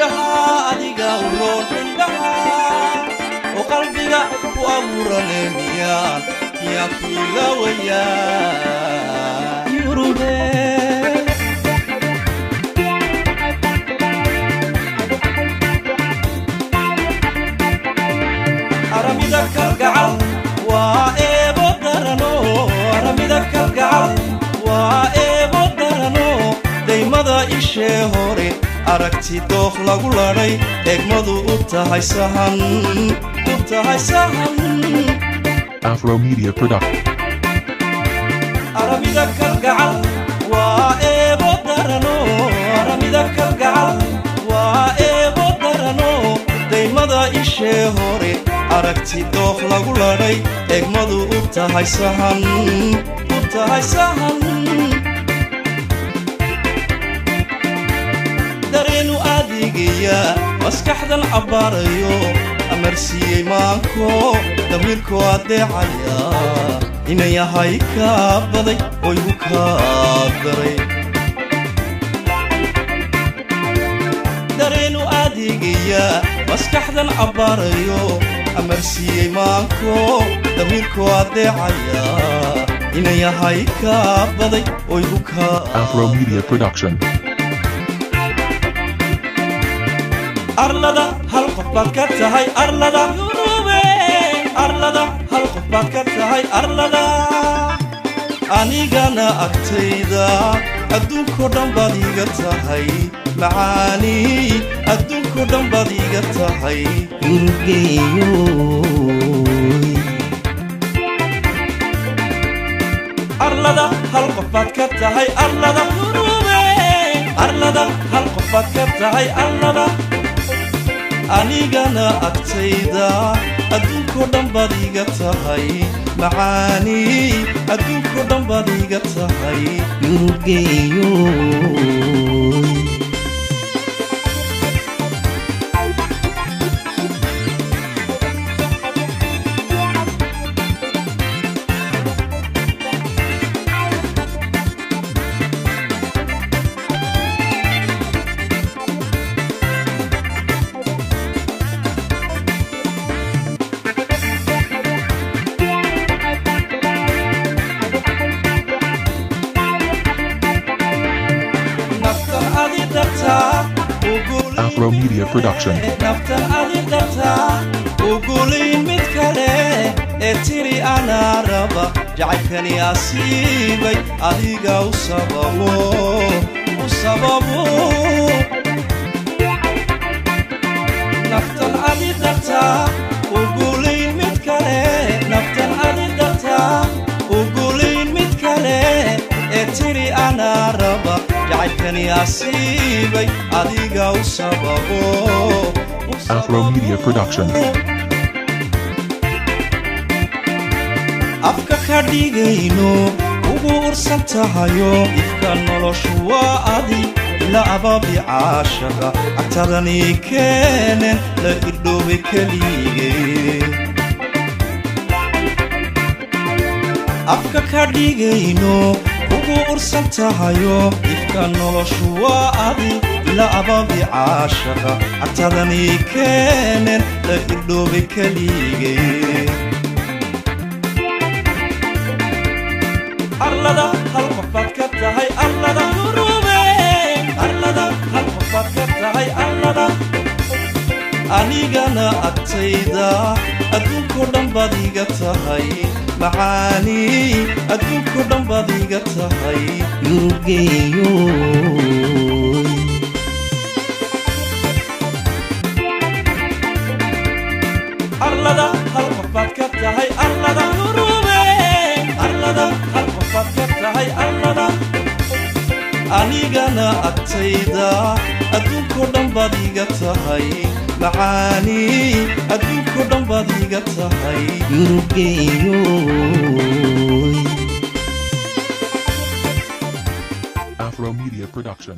indhaha adiga u roon indhaha oo qalbiga ku abuurane miyaan ku ilaawayaa yurube aramida kalgacal waa eebo darano aramida kalgacal waa eebo darano daymada ishee hore aragti dooq lagu ladhay eegmadu u tahay sahan Afro Media Production. aramida kalgacal waa eebo darano aramida kalgacal waa eebo darano daymada ishee hore aragti dooq lagu ladhay eegmadu u tahay sahan dareenu aadigiya maskaxdan abbaarayo amarsiiyey maanko damiirkoo adeecaya inay yahay kaa baday oo igu kaa daray dareenu aadigiya maskaxdan abbaarayo amarsiiyey maanko damiirkoo adeecaya inay yahay kaa baday oo igu kaa Afro Media Production. arlada hal qof baad ka tahay arlada yurube arlada hal qof baad ka tahay arlada anigana agtayda adduunkoo dhan baad iga tahay macaani adduunkoo dhan baad iga tahay yurugeeyoy arlada hal qof baad ka tahay arlada yurube arlada hal qof baad ka tahay arlada anigana agtayda adduunkoo dhan baad iga tahay macaani adduunkoo dhan baad iga tahay yurugeeyoy Afro Media Production. naftan adidata ugulin mid kale ee tiri anaa raba jacaylkani asiibay adiga u sababo naftan adidata ugulin mid kale naftan adidata ugulin mid kale ee tiri anaa raba jacaylkani asiibay adiga u sababo Afro Media Production. afka ka dhigayno ugu ursan tahayo ifka noloshu waa adi ila ababi caashaqa agtadani keenen la irdhoobe kelige afka ka dhigayno ugu ursan tahayo ifka noloshu waa adi ila ababi caashaqa agtadani keenen la irdhoobe kelige arlada hal qof baad ka tahay arlada yurube arlada hal qof baad ka tahay arlada anigana agtayda adduunkoo dhan baad iga tahay macaani adduunkoo dhan baad iga tahay yurugeeyoy arlada hal qof baad ka tahay arlada yurube arlada hal qof baad ka tahay arlada anigana agtayda adduunkoo dhan baad iga tahay macaani adduunkoo dhan baad iga tahay yurugeeyoy Afro Media Production.